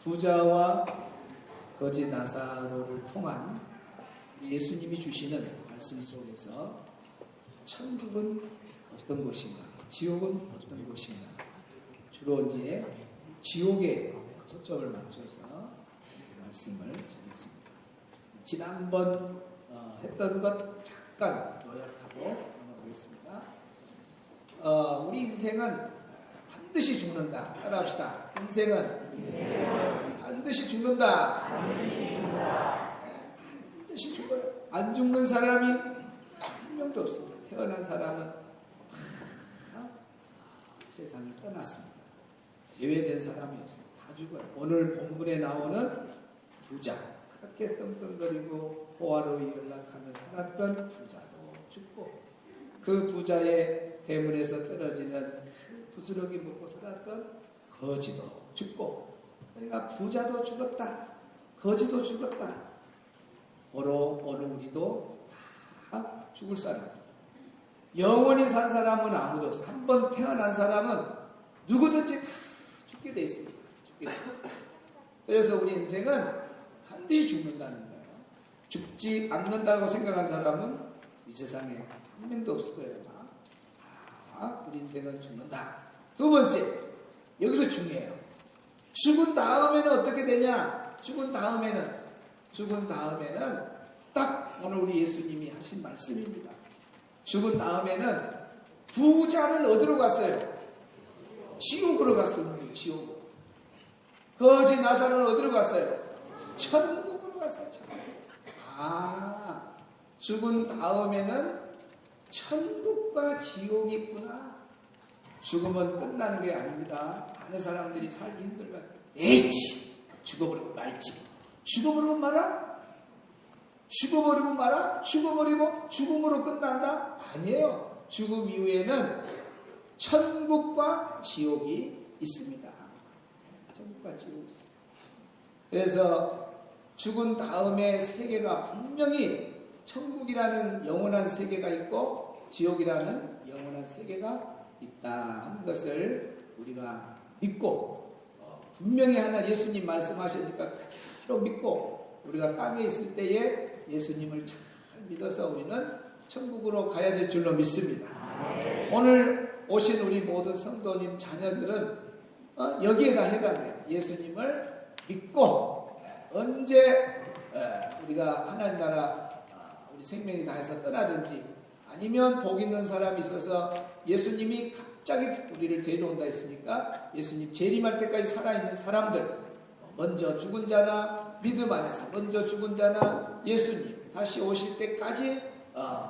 부자와 거지 나사로를 통한 예수님이 주시는 말씀 속에서 천국은 어떤 곳인가, 지옥은 어떤 곳인가, 주로 이제 지옥에 초점을 맞춰서 말씀을 전했습니다. 지난번 했던 것 잠깐 요약하고 넘어가겠습니다. 우리 인생은 반드시 죽는다. 따라합시다. 인생은 반드시 죽는다. 반드시 죽어요. 안 죽는 사람이 한 명도 없습니다. 태어난 사람은 다 세상을 떠났습니다. 예외된 사람이 없어요. 다 죽어요. 오늘 본문에 나오는 부자, 그렇게 떵떵거리고 호화로이 연락하며 살았던 부자도 죽고, 그 부자의 대문에서 떨어지는 그 부스러기 먹고 살았던 거지도 죽고, 그러니까 부자도 죽었다, 거지도 죽었다. 고로 오늘 우리도 다 죽을 사람, 영원히 산 사람은 아무도 없어. 한번 태어난 사람은 누구든지 다 죽게 돼 있습니다. 죽게 돼 있습니다. 그래서 우리 인생은 반드시 죽는다는 거예요. 죽지 않는다고 생각한 사람은 이 세상에 한 명도 없을 거예요. 다 우리 인생은 죽는다. 두 번째, 여기서 중요해요. 죽은 다음에는 어떻게 되냐? 죽은 다음에는 딱 오늘 우리 예수님이 하신 말씀입니다. 죽은 다음에는 부자는 어디로 갔어요? 지옥으로 갔어요. 지옥으로. 거지 나사로는 어디로 갔어요? 천국으로 갔어요. 천국. 죽은 다음에는 천국과 지옥이 있구나. 죽으면 끝나는 게 아닙니다. 많은 사람들이 살기 힘들면 에이치 죽어버리고 말지. 죽어버리고 말아? 죽어버리고 말아? 죽어버리고 죽음으로 끝난다? 아니에요. 죽음 이후에는 천국과 지옥이 있습니다. 천국과 지옥이 있습니다. 그래서 죽은 다음에 세계가 분명히 천국이라는 영원한 세계가 있고 지옥이라는 영원한 세계가 있다 하는 것을 우리가 믿고, 분명히 하나 예수님 말씀하시니까 그대로 믿고 우리가 땅에 있을 때에 예수님을 잘 믿어서 우리는 천국으로 가야 될 줄로 믿습니다. 오늘 오신 우리 모든 성도님 자녀들은 여기에다 해당돼요. 예수님을 믿고 언제 우리가 하나님 나라 우리 생명이 다해서 떠나든지, 아니면 복 있는 사람이 있어서 예수님이 갑자기 우리를 데려온다 했으니까 예수님 재림할 때까지 살아있는 사람들, 먼저 죽은 자나 믿음 안에서 먼저 죽은 자나 예수님 다시 오실 때까지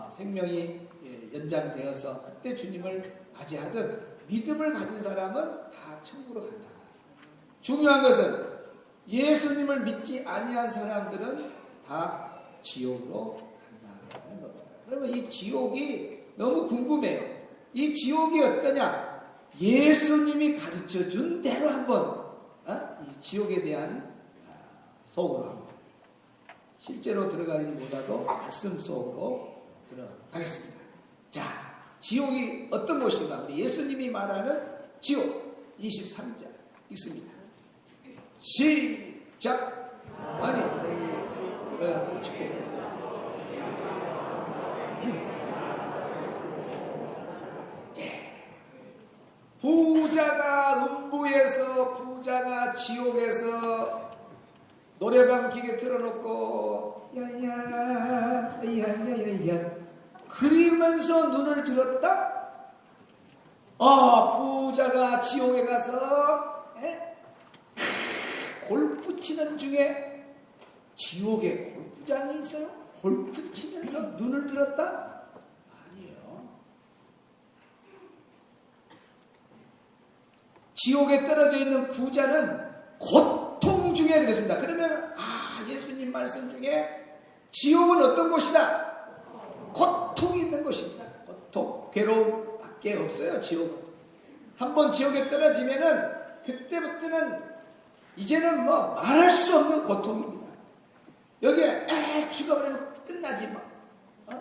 생명이 연장되어서 그때 주님을 맞이하든 믿음을 가진 사람은 다 천국으로 간다. 중요한 것은 예수님을 믿지 아니한 사람들은 다 지옥으로 간다는 겁니다. 그러면 이 지옥이 너무 궁금해요. 이 지옥이 어떠냐? 예수님이 가르쳐준 대로 한번 이 지옥에 대한 속으로 한번 실제로 들어가기보다도 말씀 속으로 들어가겠습니다. 자, 지옥이 어떤 곳인가? 우리 예수님이 말하는 지옥 23절 읽습니다. 시작. 아니, 부자가 음부에서, 부자가 지옥에서 노래방 기계 틀어놓고 야야야야야야 그리면서 눈을 들었다. 부자가 지옥에 가서 골프 치는 중에 지옥에 골프장이 있어요? 골프 치면서 눈을 들었다? 아니에요. 지옥에 떨어져 있는 부자는 고통 중에 그랬습니다. 그러면 예수님 말씀 중에 지옥은 어떤 곳이다? 고통이 있는 곳입니다. 고통, 괴로움밖에 없어요. 지옥은. 한번 지옥에 떨어지면은 그때부터는 이제는 말할 수 없는 고통입니다. 여기에 죽어버리면 끝나지 뭐.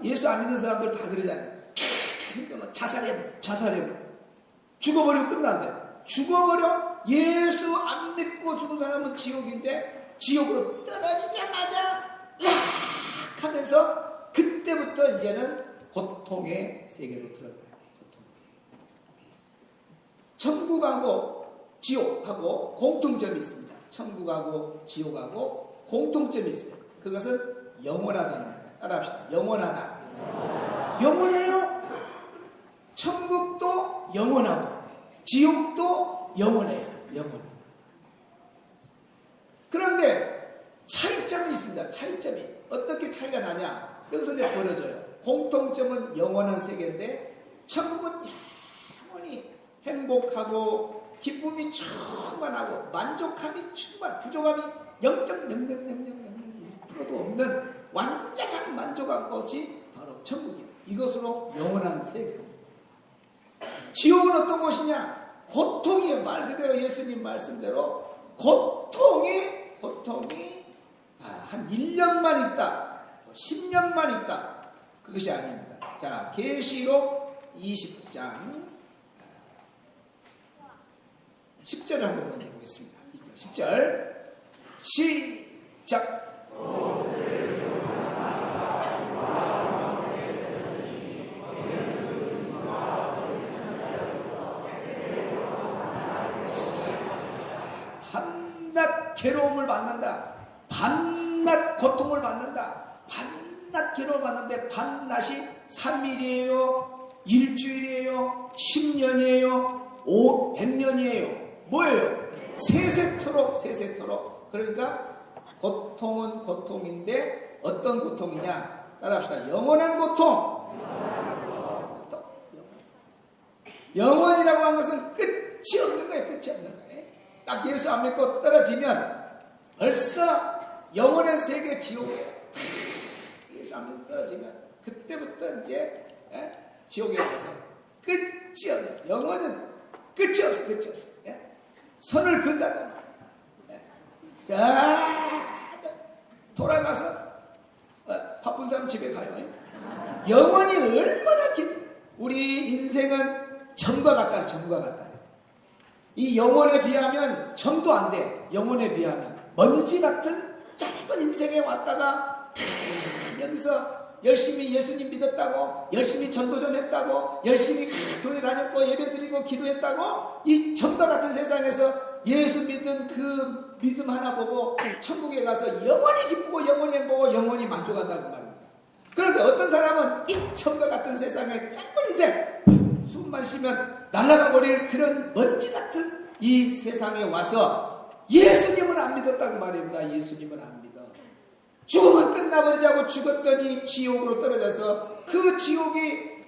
예수 안 믿는 사람들 다 그러잖아요. 자살해버려. 죽어버리면 끝난대. 죽어버려. 예수 안 믿고 죽은 사람은 지옥인데 지옥으로 떨어지자마자 으악 하면서 그때부터 이제는 고통의 세계로 들어가요. 고통의 세계. 천국하고 지옥하고 공통점이 있습니다. 천국하고 지옥하고 공통점이 있어요. 그것은 영원하다는 겁니다. 따라합시다. 영원하다. 영원해요. 천국도 영원하고 지옥도 영원해요. 영원해. 그런데 차이점이 있습니다. 차이점이. 어떻게 차이가 나냐? 여기서 이제 벌어져요. 공통점은 영원한 세계인데 천국은 영원히 행복하고 기쁨이 충만하고 만족함이 충만, 부족함이 0.0000001%도 없는 완전한 만족한 것이 바로 천국이에요. 이것으로 영원한 세계. 지옥은 어떤 곳이냐? 고통이에요. 말 그대로 예수님 말씀대로 고통이 한 1년만 있다, 10년만 있다, 그것이 아닙니다. 자, 계시록 20장 10절을 한번 먼저 보겠습니다. 10절 시작. 밤낮 괴로움을 받는다. 밤낮 고통을 받는다. 밤낮 괴로움을 받는데 밤낮이 3일이에요, 일주일이에요, 10년이에요, 100년이에요. 뭐예요? 세세토록. 그러니까 고통은 고통인데 어떤 고통이냐? 따라합시다. 영원한 고통. 영원이라고 하는 것은 끝이 없는 거예요. 끝이 없는 거예요. 딱 예수 안 믿고 떨어지면 벌써 영원한 세계 지옥이에요. 예수 안 믿고 떨어지면 그때부터 이제 지옥에 가서 끝이 없어요. 영원은 끝이 없어. 선을 그은다든 돌아가서 바쁜 사람 집에 가요. 영원히 얼마나 우리 인생은 점과 같다. 이 영혼에 비하면 점도 안 돼. 영혼에 비하면 먼지 같은 짧은 인생에 왔다가 여기서 열심히 예수님 믿었다고, 열심히 전도 좀 했다고, 열심히 교회 다녔고 예배드리고 기도했다고, 이 점과 같은 세상에서 예수 믿은 그 믿음 하나 보고 천국에 가서 영원히 기쁘고 영원히 행복하고 영원히 만족한다는 말입니다. 그런데 어떤 사람은 이 점과 같은 세상에 짧은 인생 숨만 쉬면 날아가 버릴 그런 먼지 같은 이 세상에 와서 예수님을 안 믿었다고 말입니다. 예수님을 안 믿어. 죽으면 끝나버리자고 죽었더니 지옥으로 떨어져서 그 지옥이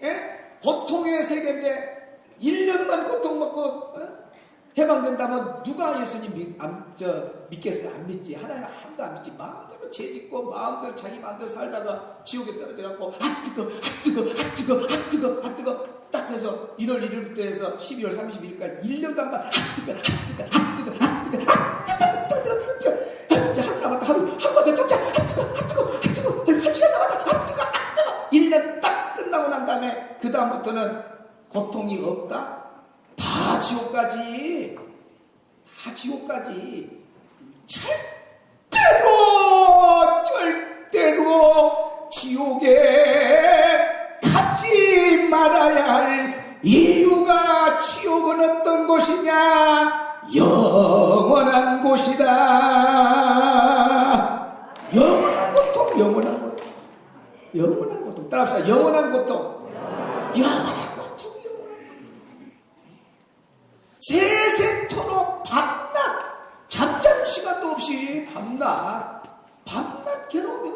고통의 세계인데 1년만 고통 먹고 해방된다면 누가 예수님 믿겠어요? 안 믿지. 하나님 아무도 안 믿지. 마음대로 죄짓고 마음대로 자기 마음대로 살다가 지옥에 떨어져갖고 아 뜨거 딱 해서 1월 1일부터 해서 12월 31일까지 1년간만 아 뜨거 이제 하루 남았다. 하루만 더 잡자. 아 뜨거 1시간 남았다. 아 뜨거 1년 딱 끝나고 난 다음에 그 다음부터는 고통이 없다. 다 지옥까지 절대로 지옥에 가지 말아야 할 이유가, 지옥은 어떤 곳이냐? 영원한 곳이다. 영원한 고통. 따라합시다. 영원한 고통. 세세토록 밤낮 잠자는 시간도 없이 밤낮 괴로움이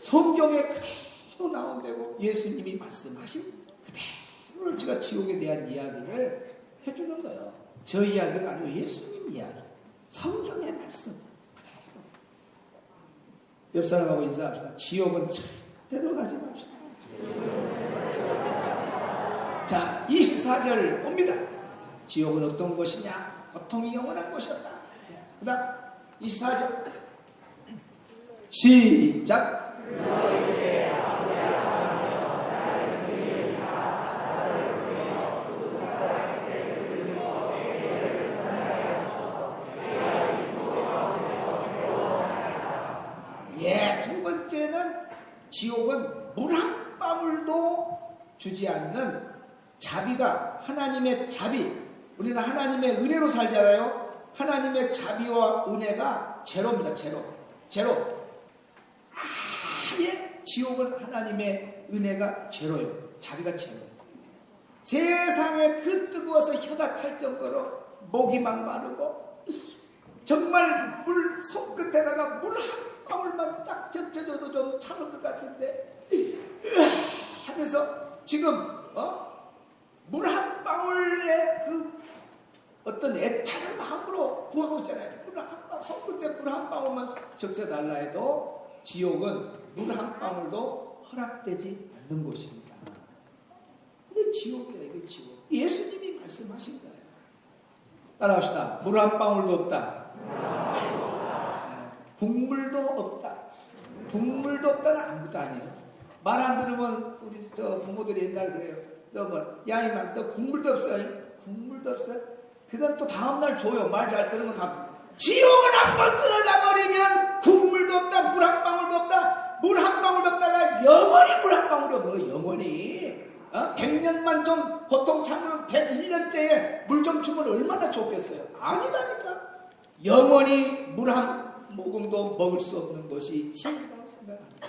성경에 그대로 나온다고 예수님이 말씀하신 그대로를 제가 지옥에 대한 이야기를 해주는 거예요. 저 이야기가 아니고 예수님 이야기, 성경의 말씀 그대로. 옆 사람하고 인사합시다. 지옥은 절대로 가지 맙시다. 자, 24절 봅니다. 지옥은 어떤 곳이냐? 고통이 영원한 곳이었다. 그 다음 24절 시작. 지옥은 물 한 방울도 주지 않는 자비가, 하나님의 자비, 우리는 하나님의 은혜로 살잖아요. 하나님의 자비와 은혜가 제로입니다. 제로. 아예 지옥은 하나님의 은혜가 제로예요. 자비가 제로. 세상에 그 뜨거워서 혀가 탈 정도로 목이 막 마르고 정말 물 손끝에다가 물 한 방울만 딱 적셔줘도 좀 참을 것 같은데 하면서 지금 물 한 방울에 그 어떤 애타는 마음으로 구하고 있잖아요. 물 한 방울, 손끝에 물 한 방울만 적셔달라 해도 지옥은 물 한 방울도 허락되지 않는 곳입니다. 이게 지옥이에요. 이게 지옥. 예수님이 말씀하신 거예요. 따라합시다. 물 한 방울도 없다. 국물도 없다. 국물도 없다는 아무것도 아니에요. 말 안 들으면 우리 부모들이 옛날 그래요. 야 이만 너 국물도 없어. 국물도 없어. 그건 또 다음날 줘요. 말 잘 들으면 다. 지옥을 한번 들어가 버리면 국물도 없다. 물 한 방울도 없다. 물 한 방울도 없다가 영원히 물 한 방울이 없는 거예요. 영원히. 100년만 좀 고통 참으면 101년째에 물 좀 주면 얼마나 좋겠어요. 아니다니까. 영원히 물 한 모금도 먹을 수 없는 것이 지옥이라고 생각합니다.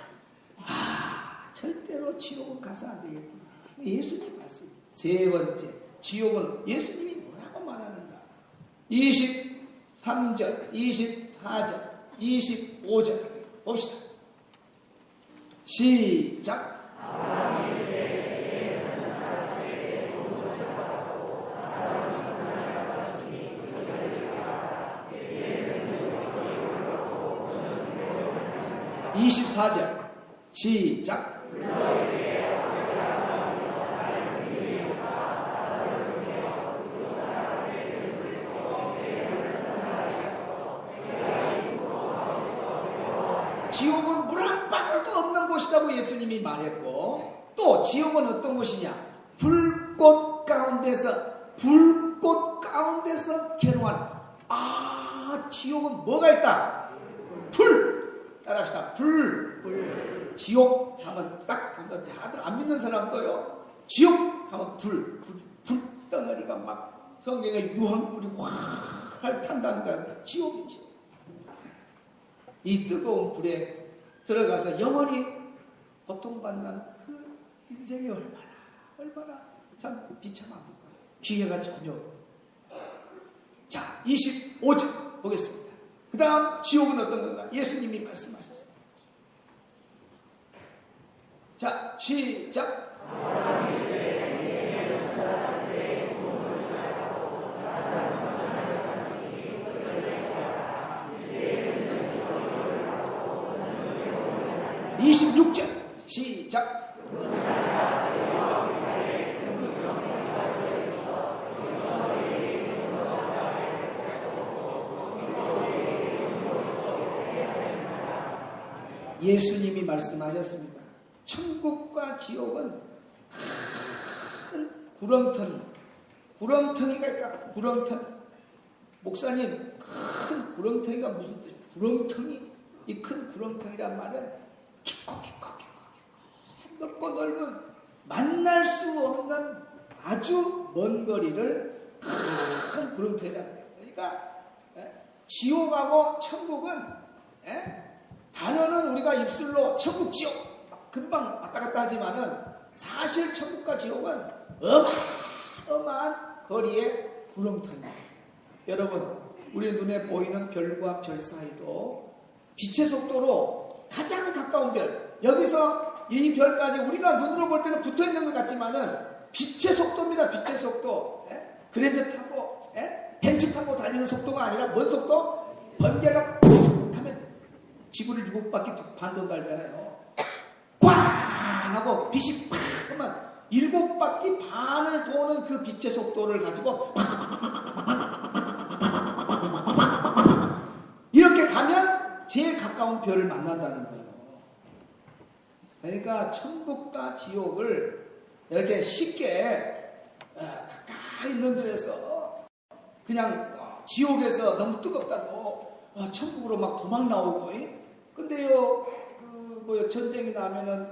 절대로 지옥은 가서 안 되겠구나. 예수님 말씀. 세 번째, 지옥은 예수님이 뭐라고 말하는가? 23절, 24절, 25절 봅시다. 시작. 24절 시작. 지옥은 물 한 방울도 없는 곳이라고 예수님이 말했고, 또 지옥은 어떤 곳이냐? 불꽃 가운데서 괴로워하는. 지옥은 뭐가 있다? 불. 따라합시다. 불. 지옥 하면 딱 하면 다들 안 믿는 사람도요. 지옥 하면 불 덩어리가 막 성경에 유황불이 활 탄다는 거야. 지옥이지. 이 뜨거운 불에 들어가서 영원히 고통받는 그 인생이 얼마나 참 비참합니까? 기회가 전혀 없고. 자, 25절 보겠습니다. 그 다음 지옥은 어떤 건가? 예수님이 말씀하셨습니다. 자, 시작. 26절 시작. 예수님이 말씀하셨습니다. 천국과 지옥은 큰 구렁텅이가 있다. 구렁텅이. 목사님, 큰 구렁텅이가 무슨 뜻이에요? 구렁텅이? 이 큰 구렁텅이란 말은 깊고 넓고 넓은 만날 수 없는 아주 먼 거리를 큰 구렁텅이라고 해요. 그러니까 지옥하고 천국은 단어는 우리가 입술로 천국 지옥 금방 왔다 갔다 하지만은 사실 천국과 지옥은 어마어마한 거리에 구렁텅이가 있어요. 여러분, 우리 눈에 보이는 별과 별 사이도 빛의 속도로 가장 가까운 별, 여기서 이 별까지 우리가 눈으로 볼 때는 붙어 있는 것 같지만은 빛의 속도입니다. 빛의 속도. 그랜저 타고 벤츠 타고 달리는 속도가 아니라 뭔 속도? 번개가 푹 하면 지구를 7바퀴 반 돈달잖아요. 꽝 하고 빛이 팍 하면 7바퀴 반을 도는 그 빛의 속도를 가지고 이렇게 가면 제일 가까운 별을 만난다는 거예요. 그러니까 천국과 지옥을 이렇게 쉽게 가까이 있는 데에서 그냥 지옥에서 너무 뜨겁다고 천국으로 막 도망 나오고, 근데요 그 뭐 전쟁이 나면은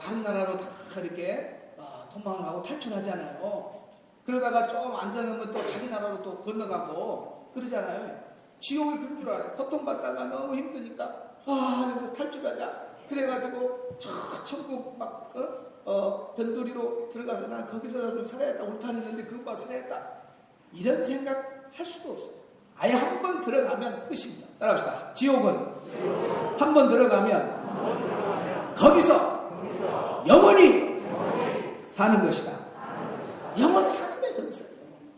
다른 나라로 다 이렇게 도망가고 탈출하잖아요. 그러다가 좀 안정하면 또 자기 나라로 또 건너가고 그러잖아요. 지옥이 그런 줄 알아요. 고통받다가 너무 힘드니까 여기서 탈출하자. 그래가지고 저 천국 막 변두리로 들어가서 난 거기서라도 좀 살아야겠다. 울타리 있는데 그것만 살아야겠다. 이런 생각 할 수도 없어요. 아예 한 번 들어가면 끝입니다. 따라합시다. 지옥은 한 번 들어가면 거기서 영원히 사는 것이다. 영원히 사는 거예요. 거기서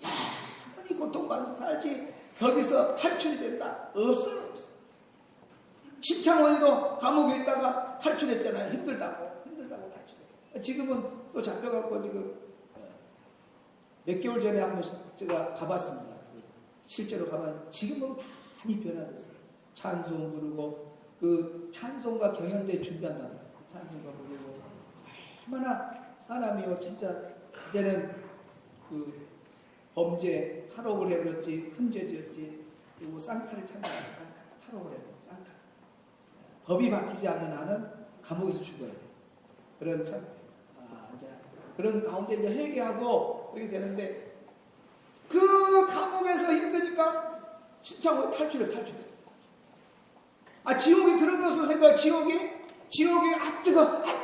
영원히 고통받으면서 살지 거기서 탈출이 된다. 없어요. 심창원이도 감옥에 있다가 탈출했잖아요. 힘들다고 탈출해. 지금은 또 잡혀갖고 지금 몇 개월 전에 한번 제가 가봤습니다. 실제로 가봤는데 지금은 많이 변화됐어요. 찬송 부르고 그 찬송가 경연대 준비한다더라고요. 찬송가 부르고 얼마나 사람이요 진짜 이제는 그 범죄 탈옥을 해버렸지 큰 죄지었지 그리고 쌍칼을 참아요. 쌍칼 탈옥을 해버려 쌍칼. 법이 바뀌지 않는 한은 감옥에서 죽어야 돼요. 그런 참 이제 그런 가운데 이제 회개하고 그렇게 되는데 그 감옥에서 힘드니까 진짜 탈출해. 지옥이 그런 것으로 생각해. 지옥이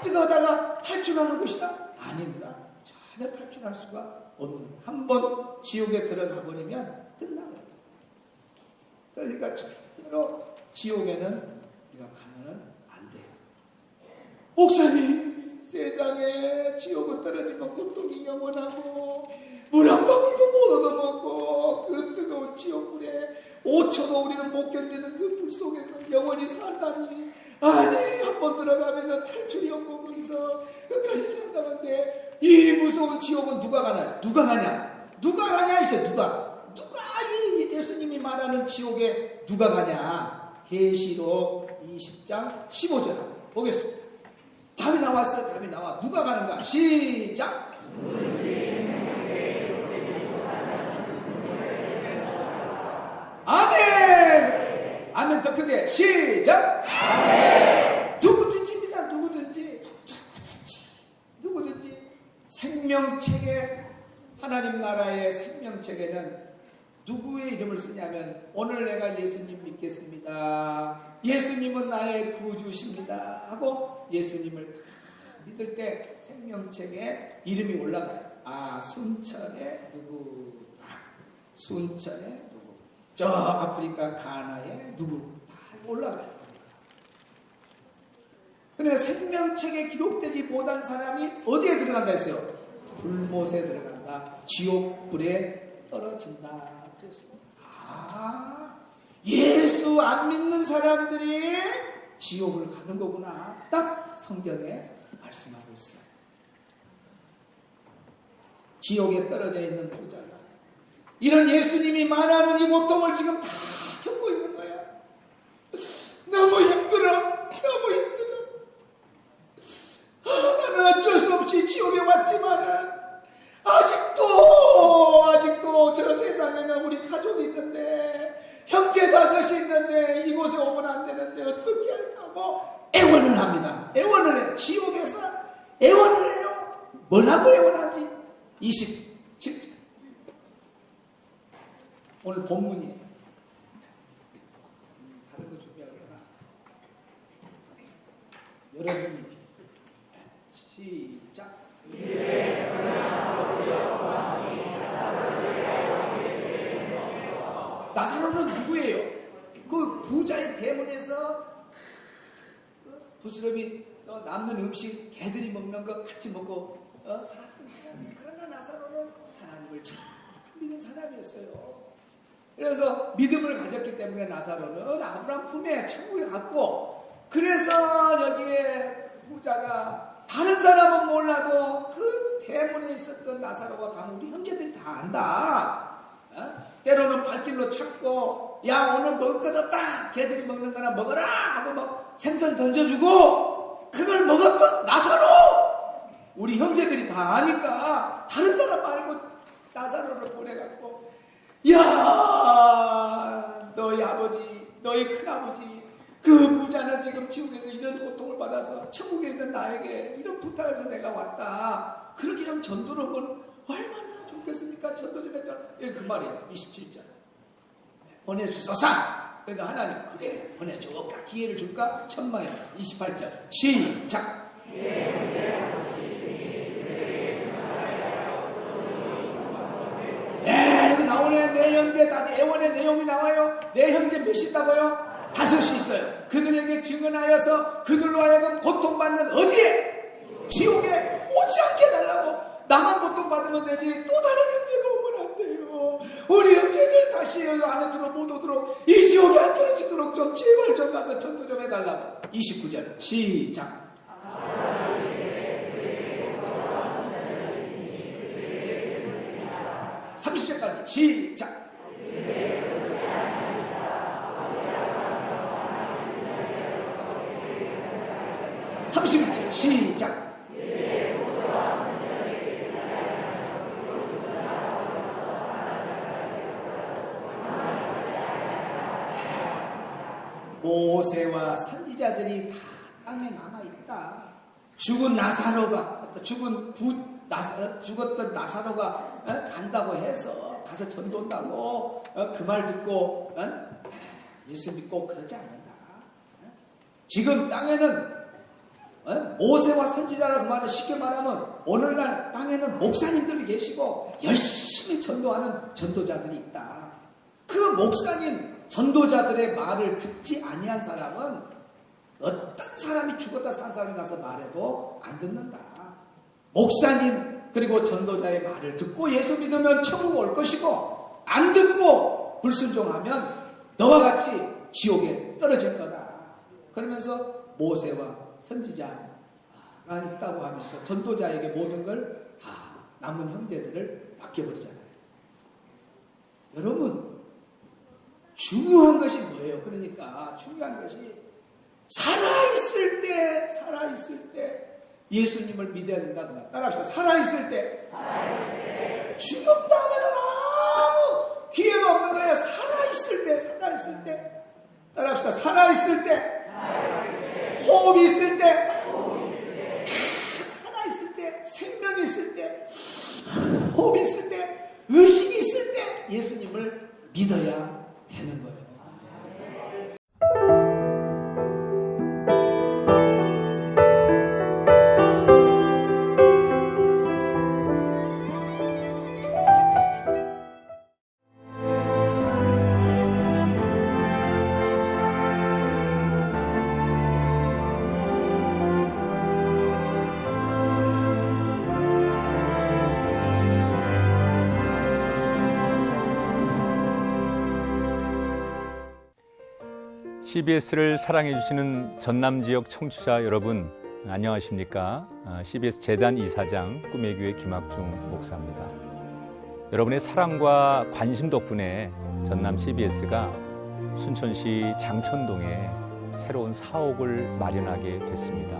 뜨거하다가 탈출하는 곳이다? 아닙니다. 전혀 탈출할 수가 없는 거예요. 한번 지옥에 들어가 버리면 끝나버립니다. 그러니까 절대로 지옥에는 우리가 가면은 안 돼요. 목사님, 세상에 지옥은 떨어지면 고통이 영원하고 물 한 방울도 못 얻어먹고 그 뜨거운 지옥불에 5초도 우리는 못 견디는 그 불 속에서 영원히 산다니. 아니 한 번 들어가면은 탈출이 없고 거기서 끝까지 산다는데 이 무서운 지옥은 누가 가나요? 누가 가냐 이제 누가 이 예수님이 말하는 지옥에 누가 가냐? 계시록 20장 15절 보겠습니다. 답이 나왔어요. 답이 나와. 누가 가는가? 시작. 아멘. 더 크게 시작. 아멘. 누구든지 생명책에 하나님 나라의 생명책에는 누구의 이름을 쓰냐면 오늘 내가 예수님 믿겠습니다. 예수님은 나의 구주십니다. 하고 예수님을 다 믿을 때 생명책에 이름이 올라가요. 순천의 누구다. 순천의 누구. 저 아프리카 가나의 누구. 다 올라가요. 그러니까 생명책에 기록되지 못한 사람이 어디에 들어간다 했어요? 불못에 들어간다. 지옥불에 떨어진다. 그랬습니다. 예수 안 믿는 사람들이 지옥을 가는 거구나. 딱 성경에 말씀하고 있어요. 지옥에 떨어져 있는 부자가 이런 예수님이 말하는 이 고통을 지금 다 겪고 있는 거야. 너무 힘들어. 나는 어쩔 수 없이 지옥에 왔지만은 아직도 저 세상에는 우리 가족이 있는데 형제 5이 있는데 이곳에 오면 안 되는데 어떻게 할까 하고 애원을 합니다. 애원을 해. 지옥에서 애원을 해요. 뭐라고 애원하지? 27절 오늘 본문이에요. 다른 거 준비하거나 여러분 시작. 나사로는 누구예요? 그 부자의 대문에서 부스럼이 남는 음식 개들이 먹는 거 같이 먹고 살았던 사람이에요. 그러나 나사로는 하나님을 잘 믿는 사람이었어요. 그래서 믿음을 가졌기 때문에 나사로는 아브라함 품에 천국에 갔고, 그래서 여기에 부자가 다른 사람은 몰라도 그 대문에 있었던 나사로가 가면 우리 형제들이 다 안다. 때로는 발길로 찾고 야 오늘 먹을 것 없다. 걔들이 먹는 거나 먹어라 하고 막 생선 던져주고 그걸 먹었던 나사로 우리 형제들이 다 아니까 다른 사람 말고 나사로를 보내갖고 야 너희 아버지 너희 큰아버지 그 부자는 나는 지금 지옥에서 이런 고통을 받아서 천국에 있는 나에게 이런 부탁을 해서 내가 왔다. 그렇게 좀 전도를 하면 얼마나 좋겠습니까? 전도 좀 해줘. 그 말이에요. 27절. 보내주소서. 그러니까 하나님 그래 보내줄까? 기회를 줄까? 천만의 말씀. 28절 시작. 이거 나오네. 내 형제 다 애원의 내용이 나와요. 내 형제 몇 있다고요? 5이 있어요. 그들에게 증언하여서 그들로 하여금 고통받는 어디에? 지옥에 오지 않게 달라고. 나만 고통받으면 되지 또 다른 형제가 오면 안 돼요. 우리 형제들 다시 여기 안에 들어 못 오도록 이 지옥에 안 떨어지도록 좀 제발 좀 가서 전도 좀 해달라고. 29절 시작. 30절까지 시작. 31절 시작. 모세와 선지자들이 다 땅에 남아있다. 죽은 나사로가 죽었던 나사로가 간다고 해서 가서 전도한다고 그 말 듣고 예수 믿고 그러지 않는다. 지금 땅에는 모세와 선지자라고 말해 쉽게 말하면 오늘날 땅에는 목사님들이 계시고 열심히 전도하는 전도자들이 있다. 그 목사님 전도자들의 말을 듣지 아니한 사람은 어떤 사람이 죽었다 산 사람이 가서 말해도 안 듣는다. 목사님 그리고 전도자의 말을 듣고 예수 믿으면 천국 올 것이고 안 듣고 불순종하면 너와 같이 지옥에 떨어질 거다. 그러면서 모세와 선지자가 있다고 하면서 전도자에게 모든 걸 다 남은 형제들을 맡겨버리잖아요. 여러분 중요한 것이 뭐예요? 그러니까 중요한 것이 살아있을 때 예수님을 믿어야 된다고 말. 따라합시다. 살아있을 때. 죽음 다음에는 아무 기회가 없는 거예요. 살아있을 때. 따라합시다. 살아있을 때. 호흡이 있을 때. 살아있을 때. 생명이 있을 때. 호흡이 있을 때. 의식이 있을 때 예수님을 믿어야 되는 거예요. CBS를 사랑해주시는 전남지역 청취자 여러분, 안녕하십니까? CBS 재단 이사장 꿈의 교회 김학중 목사입니다. 여러분의 사랑과 관심 덕분에 전남 CBS가 순천시 장천동에 새로운 사옥을 마련하게 됐습니다.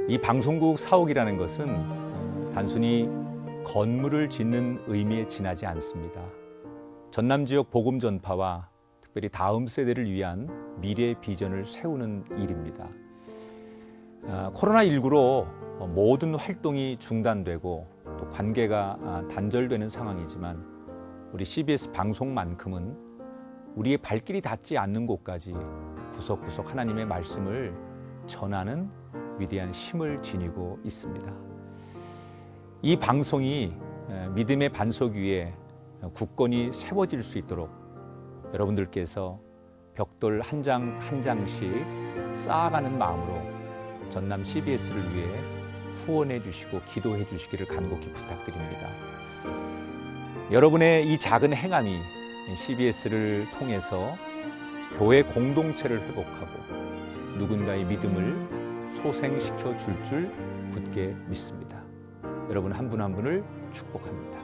이 방송국 사옥이라는 것은 단순히 건물을 짓는 의미에 지나지 않습니다. 전남 지역 복음 전파와 특별히 다음 세대를 위한 미래 비전을 세우는 일입니다. 코로나19로 모든 활동이 중단되고 또 관계가 단절되는 상황이지만 우리 CBS 방송만큼은 우리의 발길이 닿지 않는 곳까지 구석구석 하나님의 말씀을 전하는 위대한 힘을 지니고 있습니다. 이 방송이 믿음의 반석 위에 굳건히 세워질 수 있도록 여러분들께서 벽돌 한 장 한 장씩 쌓아가는 마음으로 전남 CBS를 위해 후원해 주시고 기도해 주시기를 간곡히 부탁드립니다. 여러분의 이 작은 행함이 CBS를 통해서 교회 공동체를 회복하고 누군가의 믿음을 소생시켜 줄 굳게 믿습니다. 여러분 한 분 한 분을 축복합니다.